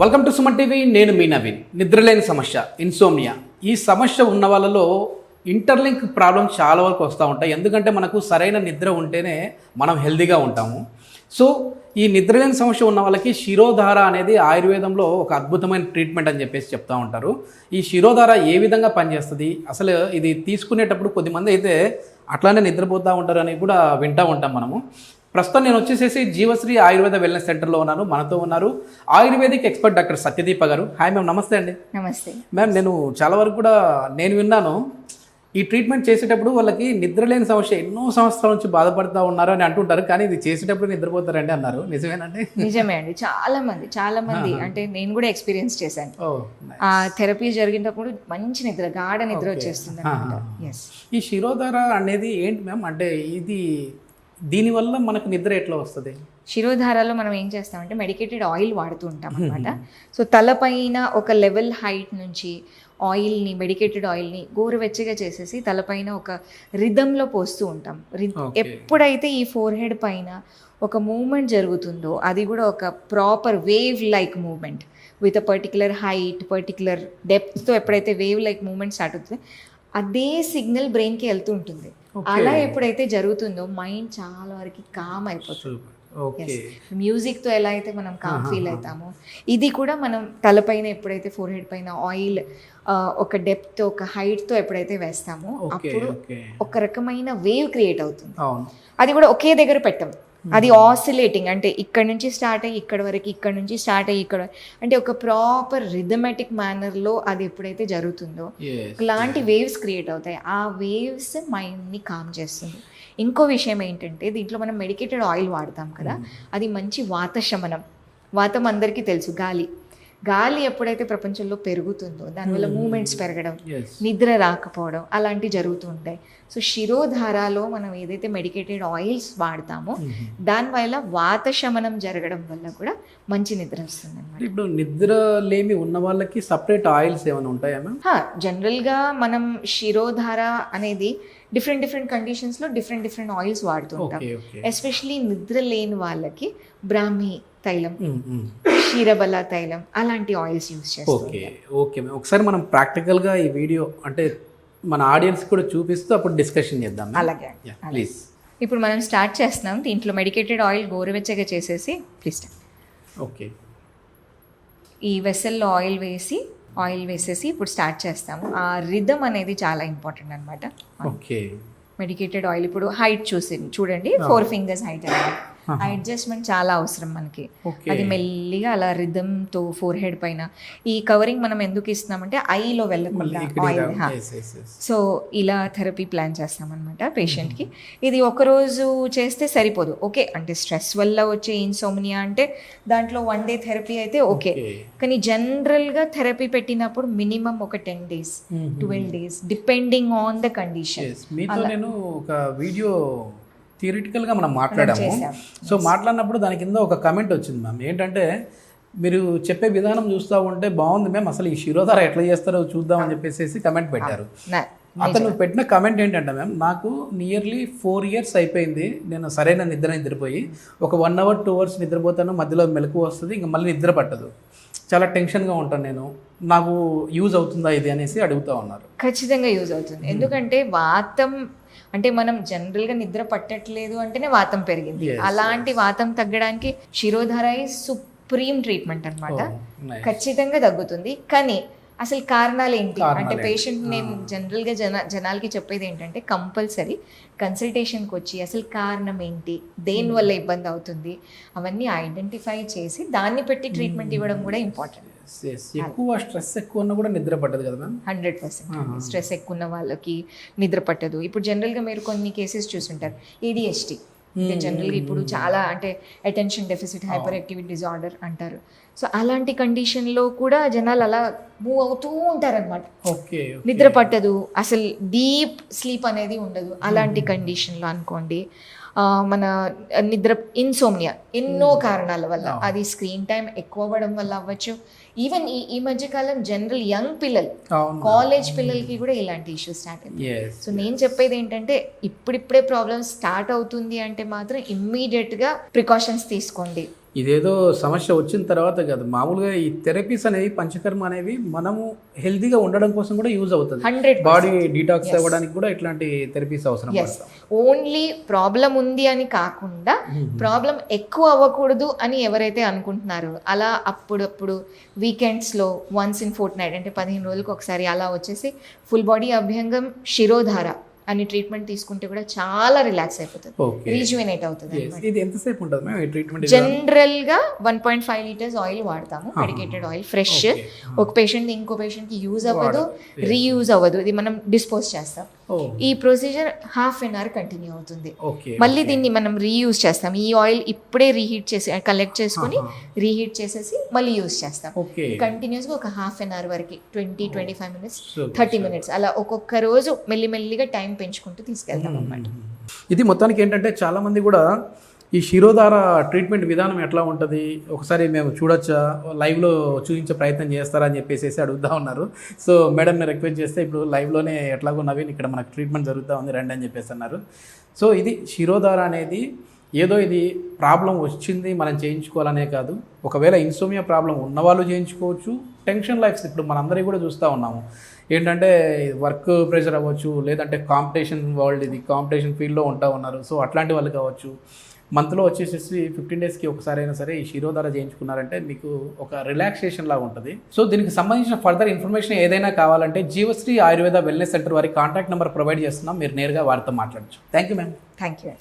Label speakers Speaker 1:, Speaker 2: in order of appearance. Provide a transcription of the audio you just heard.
Speaker 1: Welcome to Suman TV. నేను మీ నవీన్. నిద్రలేని సమస్య, ఇన్సోమ్నియా. ఈ సమస్య ఉన్న వాళ్ళలో ఇంటర్లింక్ ప్రాబ్లమ్స్ చాలా వరకు వస్తూ ఉంటాయి. ఎందుకంటే మనకు సరైన నిద్ర ఉంటేనే మనం హెల్తీగా ఉంటాము. సో ఈ నిద్రలేని సమస్య ఉన్న వాళ్ళకి శిరోధార అనేది ఆయుర్వేదంలో ఒక అద్భుతమైన ట్రీట్మెంట్ అని చెప్పేసి చెప్తూ ఉంటారు. ఈ శిరోధార ఏ విధంగా పనిచేస్తుంది, అసలు ఇది తీసుకునేటప్పుడు కొద్దిమంది అయితే అట్లానే నిద్రపోతూ ఉంటారు అని కూడా వింటూ ఉంటాం మనము. ప్రస్తుతం నేను వచ్చేసేసి జీవశ్రీ ఆయుర్వేద వెల్నెస్ సెంటర్లో ఉన్నాను. మనతో ఉన్నారు ఆయుర్వేదిక్ ఎక్స్పర్ట్ డాక్టర్ సత్యదీప గారు. హాయ్ మ్యామ్, నమస్తే అండి.
Speaker 2: నమస్తే
Speaker 1: మ్యామ్, నేను చాలా వరకు కూడా నేను విన్నాను, ఈ ట్రీట్మెంట్ చేసేటప్పుడు వాళ్ళకి నిద్రలేని సమస్య ఎన్నో సంవత్సరాల నుంచి బాధపడుతూ ఉన్నారు అని అంటుంటారు, కానీ ఇది చేసేటప్పుడు నిద్రపోతారండి అన్నారు. నిజమేనండి?
Speaker 2: నిజమే అండి. చాలా మంది అంటే నేను కూడా ఎక్స్పీరియన్స్ చేశాను. ఆ థెరపీ జరిగినప్పుడు మంచి నిద్ర, గాఢ నిద్ర వచ్చేస్తుంది అన్నమాట.
Speaker 1: ఈ శిరోధార అనేది ఏంటి మ్యామ్? అంటే ఇది దీనివల్ల మనకు నిద్ర ఎట్లా వస్తుంది?
Speaker 2: శిరోధారాలో మనం ఏం చేస్తామంటే మెడికేటెడ్ ఆయిల్ వాడుతూ ఉంటాం అనమాట. సో తలపైన ఒక లెవెల్ హైట్ నుంచి ఆయిల్ని, మెడికేటెడ్ ఆయిల్ని గోరువెచ్చగా చేసేసి తలపైన ఒక రిథంలో పోస్తూ ఉంటాం. ఎప్పుడైతే ఈ ఫోర్ హెడ్ పైన ఒక మూమెంట్ జరుగుతుందో, అది కూడా ఒక proper wave like movement with a particular height, particular డెప్త్తో ఎప్పుడైతే వేవ్ లైక్ మూమెంట్ స్టార్ట్ అవుతుందో అదే సిగ్నల్ బ్రెయిన్కి వెళ్తూ ఉంటుంది. అలా ఎప్పుడైతే జరుగుతుందో మైండ్ చాలా వరకు కామ్ అయిపోతుంది. మ్యూజిక్తో ఎలా అయితే మనం కామ్ ఫీల్ అవుతామో, ఇది కూడా మనం తలపైన ఎప్పుడైతే ఫోర్ హెడ్ పైన ఆయిల్ ఒక డెప్త్, ఒక హైట్తో ఎప్పుడైతే వేస్తామో అప్పుడు ఒక రకమైన వేవ్ క్రియేట్ అవుతుంది. అది కూడా ఒకే దగ్గర పెట్టం, అది ఆసిలేటింగ్, అంటే ఇక్కడ నుంచి స్టార్ట్ అయ్యి ఇక్కడ వరకు, ఇక్కడ నుంచి స్టార్ట్ అయ్యి ఇక్కడ, అంటే ఒక ప్రాపర్ రిథమెటిక్ మేనర్లో అది ఎప్పుడైతే జరుగుతుందో ఇలాంటి వేవ్స్ క్రియేట్ అవుతాయి. ఆ వేవ్స్ మైండ్ని కామ్ చేస్తుంది. ఇంకో విషయం ఏంటంటే, దీంట్లో మనం మెడికేటెడ్ ఆయిల్ వాడతాం కదా, అది మంచి వాత శమనం. వాతం అందరికీ తెలుసు, గాలి ఎప్పుడైతే ప్రపంచంలో పెరుగుతుందో దానివల్ల మూమెంట్స్ పెరగడం, నిద్ర రాకపోవడం అలాంటివి జరుగుతూ ఉంటాయి. సో శిరోధారాలో మనం ఏదైతే మెడికేటెడ్ ఆయిల్స్ వాడతామో దానివల్ల వాత శమనం జరగడం వల్ల కూడా మంచి నిద్ర వస్తుంది అన్నమాట.
Speaker 1: ఇప్పుడు నిద్ర లేమి ఉన్న వాళ్ళకి సపరేట్ ఆయిల్స్ ఏమైనా ఉంటాయా మ్యామ్?
Speaker 2: జనరల్గా మనం శిరోధార అనేది డిఫరెంట్ కండిషన్స్లో డిఫరెంట్ ఆయిల్స్ వాడుతూ ఉంటాం. ఎస్పెషలీ నిద్ర లేని వాళ్ళకి బ్రాహ్మి తైలం, క్షీరబల తైలం అలాంటి ఆయిల్స్ యూజ్ చేస్తాం.
Speaker 1: ఓకే ఒకసారి మనం ప్రాక్టికల్గా ఈ వీడియో అంటే మన ఆడియన్స్ కూడా చూపిస్తూ అప్పుడు డిస్కషన్ చేద్దాం.
Speaker 2: అలాగే ప్లీజ్. ఇప్పుడు మనం స్టార్ట్ చేస్తున్నాం. దీంట్లో మెడికేటెడ్ ఆయిల్ గోరువెచ్చగా చేసేసి ప్లీజ్
Speaker 1: ఓకే
Speaker 2: ఈ వెసల్లో ఆయిల్ వేసేసి ఇప్పుడు స్టార్ట్ చేస్తాము. ఆ రిథమ్ అనేది చాలా ఇంపార్టెంట్ అనమాట.
Speaker 1: ఓకే
Speaker 2: మెడికేటెడ్ ఆయిల్ ఇప్పుడు హైట్ చూడండి, 4 ఫింగర్స్ హైట్ అన్నమాట. ఆ అడ్జస్ట్మెంట్ చాలా అవసరం మనకి. అది మెల్లిగా అలా రిథమ్తో ఫోర్ హెడ్ పైన ఈ కవరింగ్ మనం ఎందుకు ఇస్తున్నామంటే ఐలో వెళ్ళకుండా ఆయిల్. సో ఇలా థెరపీ ప్లాన్ చేస్తామన్నమాట పేషెంట్కి. ఇది ఒకరోజు చేస్తే సరిపోదు. ఓకే అంటే స్ట్రెస్ వల్ల వచ్చే ఇన్సోమ్నియా అంటే దాంట్లో 1 డే థెరపీ అయితే ఓకే, కానీ జనరల్గా థెరపీ పెట్టినప్పుడు మినిమం ఒక 10 days 12 days depending on the condition.
Speaker 1: నేను ఒక వీడియో థియరిటికల్గా మనం మాట్లాడాము. సో మాట్లాడినప్పుడు దాని కింద ఒక కమెంట్ వచ్చింది మ్యామ్. ఏంటంటే, మీరు చెప్పే విధానం చూస్తూ ఉంటే బాగుంది మ్యామ్, అసలు ఈ శిరోధార ఎట్లా చేస్తారో చూద్దామని చెప్పేసి కమెంట్ పెట్టారు. అతను పెట్టిన కమెంట్ ఏంటంటే మ్యామ్, నాకు నియర్లీ 4 years అయిపోయింది నేను సరైన నిద్రపోయి, ఒక 1 hour 2 hours నిద్రపోతాను, మధ్యలో మెలకు వస్తుంది, ఇంకా మళ్ళీ నిద్ర పట్టదు, చాలా టెన్షన్గా ఉంటాను నేను, నాకు యూజ్ అవుతుందా ఇది అనేసి అడుగుతూ ఉన్నారు.
Speaker 2: ఖచ్చితంగా యూజ్ అవుతుంది. ఎందుకంటే వాతం అంటే మనం జనరల్గా నిద్ర పట్టట్లేదు అంటేనే వాతం పెరిగింది. అలాంటి వాతం తగ్గడానికి శిరోధార సుప్రీం ట్రీట్మెంట్ అనమాట. ఖచ్చితంగా తగ్గుతుంది. కానీ అసలు కారణాలు ఏంటి అంటే పేషెంట్, నేను జనరల్గా జనాలకి చెప్పేది ఏంటంటే కంపల్సరీ కన్సల్టేషన్కి వచ్చి అసలు కారణం ఏంటి, దేనివల్ల ఇబ్బంది అవుతుంది అవన్నీ ఐడెంటిఫై చేసి దాన్ని పెట్టి ట్రీట్మెంట్ ఇవ్వడం కూడా ఇంపార్టెంట్.
Speaker 1: ఎక్కువ స్ట్రెస్ ఎక్కువ ఉన్నా కూడా నిద్ర పట్టదు కదా మ్యామ్?
Speaker 2: 100% స్ట్రెస్ ఎక్కువ ఉన్న వాళ్ళకి నిద్ర పట్టదు. ఇప్పుడు జనరల్గా మీరు కొన్ని కేసెస్ చూసుంటారు, ADHD జనరల్గా ఇప్పుడు చాలా అంటే attention deficit hyper activity disorder అంటారు. సో అలాంటి కండిషన్లో కూడా జనాలు అలా మూవ్ అవుతూ ఉంటారనమాట. నిద్ర పట్టదు, అసలు డీప్ స్లీప్ అనేది ఉండదు. అలాంటి కండిషన్లో అనుకోండి మన నిద్ర ఇన్సోమ్నియా ఎన్నో కారణాల వల్ల, అది స్క్రీన్ టైం ఎక్కువ అవ్వడం వల్ల అవ్వచ్చు. ఈవెన్ ఈ మధ్యకాలం జనరల్ యంగ్ పిల్లలు, కాలేజ్ పిల్లలకి కూడా ఇలాంటి ఇష్యూస్ స్టార్ట్ అయింది. సో నేను చెప్పేది ఏంటంటే, ఇప్పుడిప్పుడే ప్రాబ్లమ్ స్టార్ట్ అవుతుంది అంటే మాత్రం ఇమ్మీడియట్గా ప్రికాషన్స్ తీసుకోండి.
Speaker 1: ఇదేదో సమస్య వచ్చిన తర్వాత కాదు, మామూలుగా ఈ థెరపీస్ అనేవి పంచకర్మ అనేవి మనము హెల్తీగా ఉండడం కోసం కూడా యూజ్ అవుతుంది.
Speaker 2: 100%
Speaker 1: బాడీ డీటాక్స్ అవ్వడానికి కూడా ఇట్లాంటి థెరపీస్ అవసరం
Speaker 2: ఎస్, ఓన్లీ ప్రాబ్లం ఉంది అని కాకుండా ప్రాబ్లం ఎక్కువ అవ్వకూడదు అని ఎవరైతే అనుకుంటున్నారో అలా అప్పుడప్పుడు వీకెండ్స్లో వన్స్ ఇన్ ఫోర్ట్ నైట్ అంటే 15 రోజులకు ఒకసారి అలా వచ్చేసి ఫుల్ బాడీ అభ్యంగం శిరోధార అని ట్రీట్మెంట్ తీసుకుంటే కూడా చాలా రిలాక్స్ అయిపోతుంది,
Speaker 1: ఓకే.
Speaker 2: రీజువినేట్ అవుతుంది.
Speaker 1: ఇది ఎంతసేపు ఉంటుంది మ్యామ్ ఈ ట్రీట్మెంట్?
Speaker 2: జనరల్ గా 1.5 లీటర్స్ ఆయిల్ వాడతాము, మెడికేటెడ్ ఆయిల్ ఫ్రెష్. ఒక పేషెంట్ ఇంకో పేషెంట్ కి యూజ్ అవ్వదు, రీయూజ్ అవ్వదు, ఇది మనం డిస్పోజ్ చేస్తాం. ఈ procedure half an hour continue అవుతుంది. మళ్ళీ దీన్ని మనం రీయూజ్ చేస్తాం. ఈ ఆయిల్ ఇప్పుడే రీహీట్ చేసి కలెక్ట్ చేసుకుని రీహీట్ చేసేసి మళ్ళీ యూజ్ చేస్తాం. కంటిన్యూస్ గా ఒక హాఫ్ అన్ అవర్ వరకు 20-25 మినిట్స్ 30 మినిట్స్ అలా ఒక్కొక్క రోజు మెల్లిమెల్లిగా టైం పెంచుకుంటూ తీసుకెళ్తాం అన్నమాట.
Speaker 1: ఇది మొత్తానికి ఏంటంటే చాలా మంది కూడా ఈ శిరోధార ట్రీట్మెంట్ విధానం ఎట్లా ఉంటుంది, ఒకసారి మేము చూడొచ్చా, లైవ్లో చూపించే ప్రయత్నం చేస్తారా అని చెప్పేసి అడుగుతూ ఉన్నారు. సో మేడంని రిక్వెస్ట్ చేస్తే ఇప్పుడు లైవ్లోనే ఎట్లాగో నవీన్ ఇక్కడ మనకు ట్రీట్మెంట్ జరుగుతూ ఉంది రండి అని చెప్పేసి అన్నారు. సో ఇది శిరోధార అనేది ఏదో ఇది ప్రాబ్లం వచ్చింది మనం చేయించుకోవాలనే కాదు, ఒకవేళ ఇన్సోమియా ప్రాబ్లం ఉన్నవాళ్ళు చేయించుకోవచ్చు. టెన్షన్ లైఫ్స్ ఇప్పుడు మనందరికీ కూడా చూస్తూ ఉన్నాము, ఏంటంటే వర్క్ ప్రెషర్ అవ్వచ్చు, లేదంటే కాంపిటీషన్ వరల్డ్, ఇది కాంపిటీషన్ ఫీల్డ్లో ఉంటా ఉన్నారు. సో అట్లాంటి వాళ్ళు కావచ్చు, మంత్లో వచ్చేసేసి 15 డేస్కి ఒకసారి అయినా సరే ఈ శిరోధార చేయించుకున్నారంటే మీకు ఒక రిలాక్సేషన్ లాగా ఉంటుంది. సో దీనికి సంబంధించిన ఫర్దర్ ఇన్ఫర్మేషన్ ఏదైనా కావాలంటే జీవశ్రీ ఆయుర్వేద వెల్నెస్ సెంటర్ వారి కాంటాక్ట్ నెంబర్ ప్రొవైడ్ చేస్తున్నాం, మీరు నేరుగా వారితో మాట్లాడచ్చు. Thank you ma'am.
Speaker 2: Thank you.